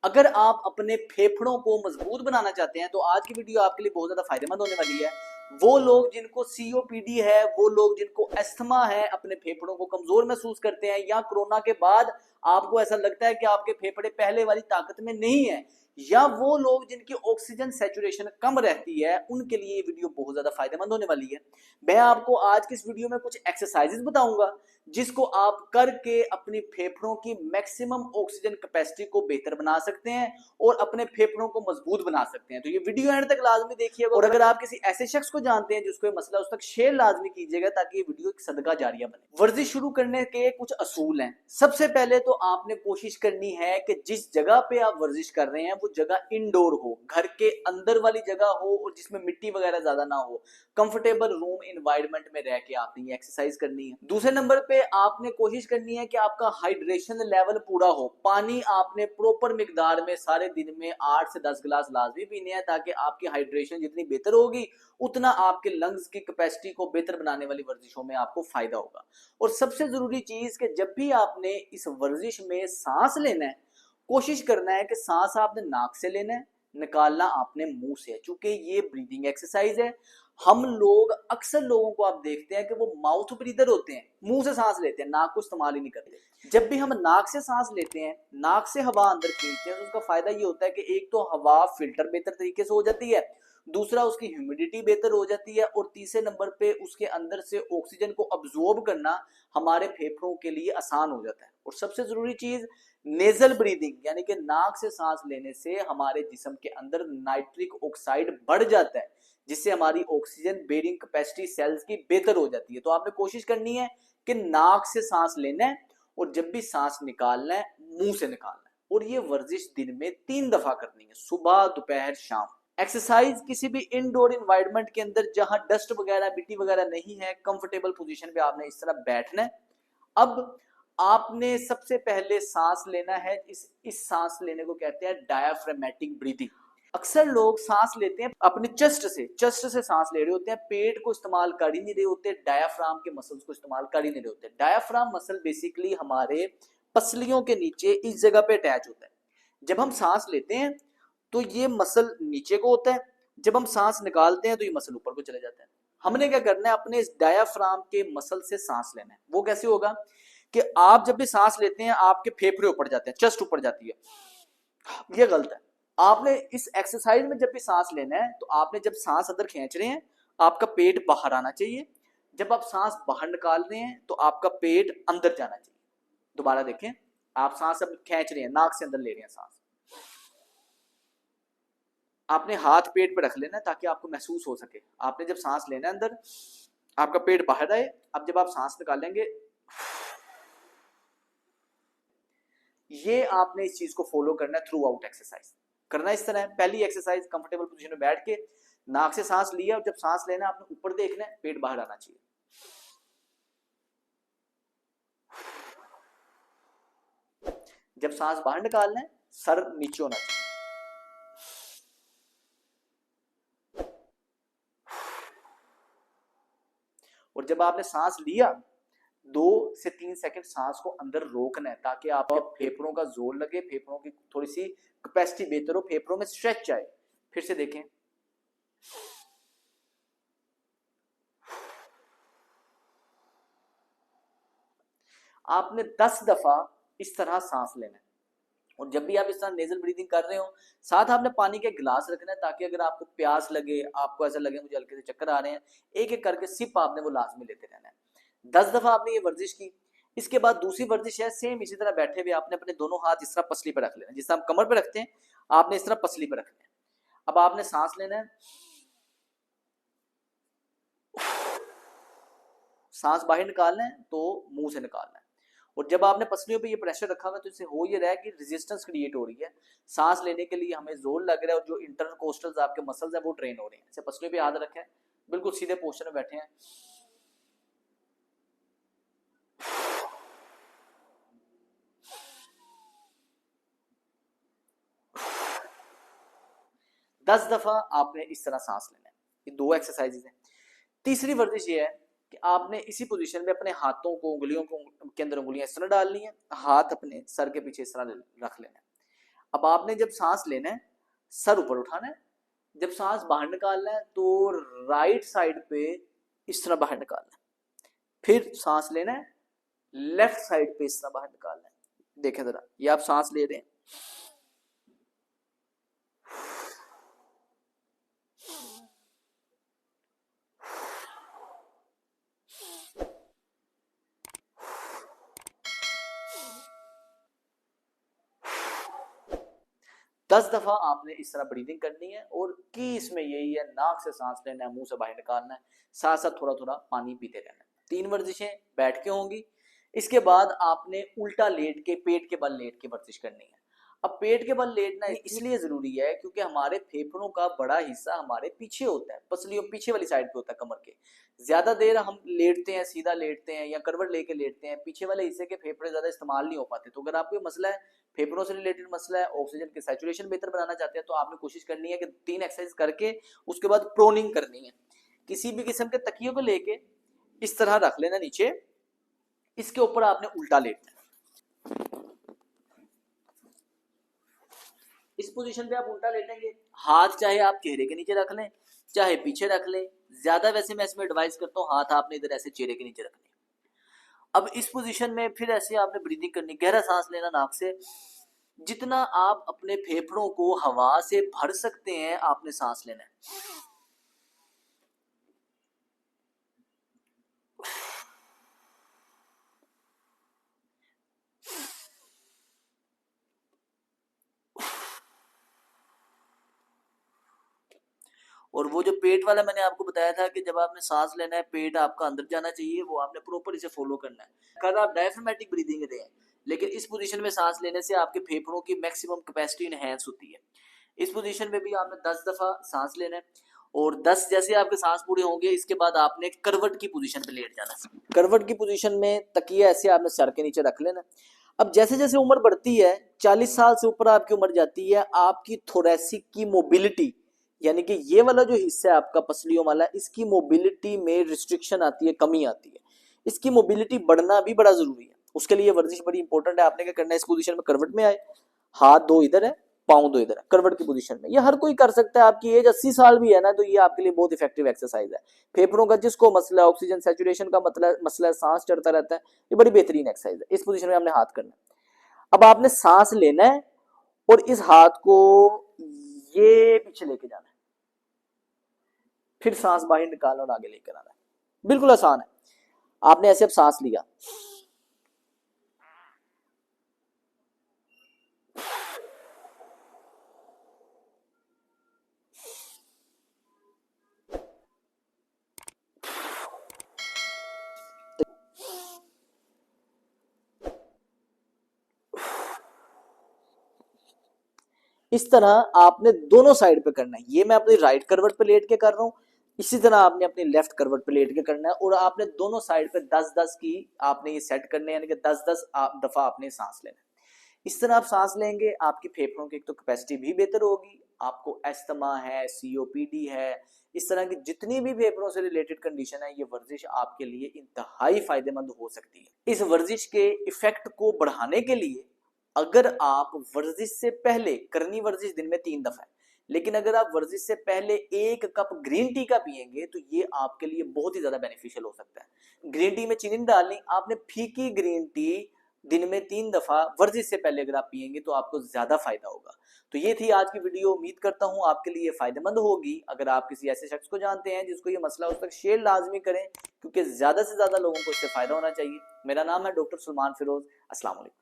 अगर आप अपने फेफड़ों को मजबूत बनाना चाहते हैं तो आज की वीडियो आपके लिए बहुत ज्यादा फायदेमंद होने वाली है। वो लोग जिनको सीओपीडी है, वो लोग जिनको अस्थमा है, अपने फेफड़ों को कमजोर महसूस करते हैं, या कोरोना के बाद आपको ऐसा लगता है कि आपके फेफड़े पहले वाली ताकत में नहीं है, या वो लोग जिनकी ऑक्सीजन सैचुरेशन कम रहती है, उनके लिए ये वीडियो बहुत ज्यादा फायदेमंद होने वाली है। मैं आपको आज की इस वीडियो में कुछ एक्सरसाइजेस बताऊंगा जिसको आप करके अपनी फेफड़ों की मैक्सिमम ऑक्सीजन कैपेसिटी को बेहतर बना सकते हैं और अपने फेफड़ों को मजबूत बना सकते हैं। तो ये वीडियो एंड तक लाजमी देखिएगा, और अगर आप किसी ऐसे शख्स को जानते हैं जिसको ये मसला, उस तक शेयर लाजमी कीजिएगा ताकि ये वीडियो एक सदका जारिया बने। वर्जिश शुरू करने के कुछ असूल हैं। सबसे पहले तो आपने कोशिश करनी है कि जिस जगह पे आप वर्जिश कर रहे हैं वो जगह इंडोर हो, घर के अंदर वाली जगह हो और जिसमें मिट्टी वगैरह ज्यादा ना हो। कंफर्टेबल रूम एनवायरनमेंट में रह के आपने ये एक्सरसाइज करनी है। दूसरे नंबर पे आपने कोशिश करनी है कि आपका हाइड्रेशन लेवल पूरा हो। पानी आपने प्रॉपर मिकदार में सारे दिन में 8 से 10 गिलास लाजमी पीने हैं, ताकि आपकी हाइड्रेशन जितनी बेहतर होगी उतना आपके लंग्स की कैपेसिटी को बेहतर बनाने वाली वर्जिशों में आपको फायदा होगा। और सबसे जरूरी चीज कि जब भी आपने इस वर्जिश में सांस लेना है, कोशिश करना है कि सांस आपने नाक से लेना है, निकालना आपने मुंह से। चूंकि ये ब्रीदिंग एक्सरसाइज है, हम लोग अक्सर लोगों को आप देखते हैं कि वो माउथ ब्रीदर होते हैं, मुंह से सांस लेते हैं, नाक को इस्तेमाल ही नहीं करते। जब भी हम नाक से सांस लेते हैं, नाक से हवा अंदर खींचते हैं, तो उसका फायदा ये होता है कि एक तो हवा फिल्टर बेहतर तरीके से हो जाती है, दूसरा उसकी ह्यूमिडिटी बेहतर हो जाती है, और तीसरे नंबर पे उसके अंदर से ऑक्सीजन को अब्जॉर्ब करना हमारे फेफड़ों के लिए आसान हो जाता है। और सबसे जरूरी चीज नेजल ब्रीदिंग, यानी कि नाक से सांस लेने से हमारे जिस्म के अंदर नाइट्रिक ऑक्साइड बढ़ जाता है, जिससे हमारी ऑक्सीजन बेरिंग कैपेसिटी सेल्स की बेहतर हो जाती है। तो आपने कोशिश करनी है कि नाक से सांस लेना है और जब भी सांस निकालना है मुंह से निकालना है। और ये वर्जिश दिन में 3 दफा करनी है, सुबह दोपहर शाम। एक्सरसाइज किसी भी इनडोर इन्वायरमेंट के अंदर जहां डस्ट वगैरह मिट्टी वगैरह नहीं है, कंफर्टेबल पोजीशन पे आपने इस तरह बैठना है। अब आपने सबसे पहले सांस लेना है, इस सांस लेने को कहते हैं डायाफ्रामेटिक ब्रीदिंग। अक्सर लोग सांस लेते हैं अपने चेस्ट से सांस ले रहे होते हैं, पेट को इस्तेमाल कर ही नहीं रहे होते, डायाफ्राम के मसल्स को इस्तेमाल कर ही नहीं रहे होते। डायाफ्राम मसल बेसिकली हमारे पसलियों के नीचे इस जगह पे अटैच होता है। जब हम सांस लेते हैं तो ये मसल नीचे को होता है, जब हम सांस निकालते हैं तो ये मसल ऊपर को चले जाता है। हमने क्या करना है, अपने इस डायाफ्राम के मसल से सांस लेना है। वो कैसे होगा कि आप जब भी सांस लेते हैं आपके फेफड़े ऊपर जाते हैं, चेस्ट ऊपर जाती है। ये गलत है। आपने इस एक्सरसाइज में जब भी सांस लेना है तो आपने जब सांस अंदर खींच रहे हैं, आपका पेट बाहर आना चाहिए। जब आप सांस बाहर निकाल रहे हैं तो आपका पेट अंदर जाना चाहिए। दोबारा देखें, आप सांस अब खींच रहे हैं, नाक से अंदर ले रहे हैं सांस, आपने हाथ पेट पे रख लेना ताकि आपको महसूस हो सके। आपने जब सांस लेना है अंदर, आपका पेट बाहर आए। अब जब आप सांस निकालेंगे, ये आपने इस चीज को फॉलो करना है थ्रू आउट एक्सरसाइज। करना इस तरह है, पहली एक्सरसाइज कंफर्टेबल पोजीशन में बैठ के नाक से सांस लिया, और जब सांस लेना आपने ऊपर देखना है, पेट बाहर आना चाहिए। जब सांस बाहर निकालना है, सर नीचे होना चाहिए। और जब आपने सांस लिया, 2 से 3 सेकंड सांस को अंदर रोकना है ताकि आप फेफड़ों का जोर लगे, फेफड़ों की थोड़ी सी कैपेसिटी बेहतर हो, फेफड़ों में स्ट्रेच आए। फिर से देखें, आपने 10 दफा इस तरह सांस लेना है। और जब भी आप इस तरह नेजल ब्रीदिंग कर रहे हो, साथ आपने पानी के गिलास रखना है, ताकि अगर आपको प्यास लगे, आपको ऐसा लगे मुझे हल्के से चक्कर आ रहे हैं, एक एक करके सिप आपने वो लाजमी लेते रहना है। 10 दफा आपने ये वर्जिश की। इसके बाद दूसरी वर्जिश है, सेम इसी तरह बैठे हुए आपने अपने दोनों हाथ इस तरह पसली पर रख लेना, जिस तरह हम कमर पर रखते हैं, आपने इस तरह पसली पर रखना है। अब आपने सांस लेना है, सांस बाहर निकालना है तो मुंह से निकालना है। और जब आपने पसलियों पे ये प्रेशर रखा हुआ है तो इससे हो ये रहा है कि रेजिस्टेंस क्रिएट हो रही है, सांस लेने के लिए हमें जोर लग रहा है, और जो इंटरकोस्टल्स आपके मसल्स हैं वो ट्रेन हो रहे हैं। जैसे पसलियों पे हाथ रखें, बिल्कुल सीधे पोस्चर में बैठे हैं। दस दफा आपने इस तरह सांस लेना है। ये 2 एक्सरसाइजेज हैं। तीसरी वर्जिश ये है कि आपने इसी पोजीशन में अपने हाथों को, उंगलियों को के अंदर उंगलियां इस तरह डालनी है, हाथ अपने सर के पीछे इस तरह रख लेना है। अब आपने जब सांस लेना है सर ऊपर उठाना है, जब सांस बाहर निकालना है तो राइट साइड पे इस तरह बाहर निकालना है, फिर सांस लेना है लेफ्ट साइड पे इस तरह बाहर निकालना है। देखें जरा, ये आप सांस ले रहे हैं, 10 दफा आपने इस तरह ब्रीदिंग करनी है। और की इसमें यही है, नाक से सांस लेना है, मुंह से बाहर निकालना है, साथ साथ थोड़ा थोड़ा पानी पीते रहना है। 3 वर्जिशें बैठ के होंगी। इसके बाद आपने उल्टा लेट के, पेट के बल लेट के वर्जिश करनी है। अब पेट के बल लेटना इसलिए जरूरी है क्योंकि हमारे फेफड़ों का बड़ा हिस्सा हमारे पीछे होता है, पसलियों पीछे वाली साइड पे होता है कमर के। ज्यादा देर हम लेटते हैं, सीधा लेटते हैं या करवट लेके लेटते हैं, पीछे वाले हिस्से के फेफड़े ज्यादा इस्तेमाल नहीं हो पाते। तो अगर आपको मसला है, फेफड़ों से रिलेटेड मसला है, ऑक्सीजन की सैचुरेशन बेहतर बनाना चाहते हैं, तो आपने कोशिश करनी है कि 3 एक्सरसाइज करके उसके बाद प्रोनिंग करनी है। किसी भी किस्म के तकिए को लेके इस तरह रख लेना नीचे, इसके ऊपर आपने उल्टा लेटना है। इस पोजीशन पे आप उल्टा लेटेंगे, हाथ चाहे आप चेहरे के नीचे रख लें चाहे पीछे रख लें। ज्यादा वैसे मैं इसमें एडवाइस करता हूँ हाथ आपने इधर ऐसे चेहरे के नीचे रखने। अब इस पोजीशन में फिर ऐसे आपने ब्रीदिंग करनी, गहरा सांस लेना नाक से, जितना आप अपने फेफड़ों को हवा से भर सकते हैं आपने सांस लेना है। और वो जो पेट वाला मैंने आपको बताया था कि जब आपने सांस लेना है पेट आपका अंदर जाना चाहिए, वो आपने प्रॉपर इसे फॉलो करना है। अगर आप डायफ्रामेटिक ब्रीदिंग दें, लेकिन इस पोजीशन में सांस लेने से आपके फेफड़ों की मैक्सिमम कैपेसिटी इनहैंस होती है। इस पोजीशन में भी आपने 10 दफा सांस लेना है। और 10 जैसे आपके सांस पूरे होंगे, इसके बाद आपने करवट की पोजीशन पे लेट जाना है। करवट की पोजीशन में तकिया ऐसे आपने सर के नीचे रख लेना। अब जैसे जैसे उम्र बढ़ती है, 40 साल से ऊपर आपकी उम्र जाती है, आपकी थोरेसिक की मोबिलिटी, यानी कि ये वाला जो हिस्सा है आपका पसलियों वाला, इसकी मोबिलिटी में रिस्ट्रिक्शन आती है, कमी आती है। इसकी मोबिलिटी बढ़ना भी बड़ा जरूरी है। उसके लिए वर्जिश बड़ी इंपॉर्टेंट है। आपने क्या करना है, इस पोजीशन में करवट में आए, हाथ 2 इधर है, पाँव 2 इधर है, करवट की पोजीशन में। ये हर कोई कर सकता है। आपकी एज 80 साल भी है ना, तो ये आपके लिए बहुत इफेक्टिव एक्सरसाइज है। फेफड़ों का जिसको मसला है, ऑक्सीजन सैचुरेशन का मसला है, सांस चढ़ता रहता है, ये बड़ी बेहतरीन एक्सरसाइज है। इस पोजीशन में आपने हाथ करना है। अब आपने सांस लेना है और इस हाथ को ये पीछे लेके जाना है, फिर सांस बाहर निकालना और आगे लेकर आना है। बिल्कुल आसान है। आपने ऐसे अब सांस लिया, इस तरह आपने दोनों साइड पे करना है। ये मैं अपनी राइट करवट पे लेट के कर रहा हूं, इसी तरह आपने अपनी लेफ्ट करवट पे लेट के करना है। और आपने दोनों साइड पे 10-10 की आपने ये सेट करने हैं, यानी कि 10-10 दफा आपने सांस लेना है। इस तरह आप सांस लेंगे, आपकी फेफड़ों की एक तो कैपेसिटी भी बेहतर होगी। आपको एस्थमा है, सीओपीडी है, इस तरह की जितनी भी फेफड़ों से रिलेटेड कंडीशन है, ये वर्जिश आपके लिए इंतहाई फायदेमंद हो सकती है। इस वर्जिश के इफेक्ट को बढ़ाने के लिए अगर आप वर्जिश से पहले, करनी वर्जिश दिन में 3 दफा है, लेकिन अगर आप वर्जिश से पहले 1 कप ग्रीन टी का पिएंगे तो ये आपके लिए बहुत ही ज्यादा बेनिफिशियल हो सकता है। ग्रीन टी में चीनी नहीं डालनी, आपने फीकी ग्रीन टी दिन में 3 दफा वर्जिश से पहले अगर आप पिएंगे तो आपको ज्यादा फायदा होगा। तो ये थी आज की वीडियो, उम्मीद करता हूं आपके लिए फायदेमंद होगी। अगर आप किसी ऐसे शख्स को जानते हैं जिसको ये मसला, उस तक शेयर लाजमी करें, क्योंकि ज्यादा से ज्यादा लोगों को इससे फायदा होना चाहिए। मेरा नाम है डॉक्टर सलमान फिरोज। अस्सलाम वालेकुम।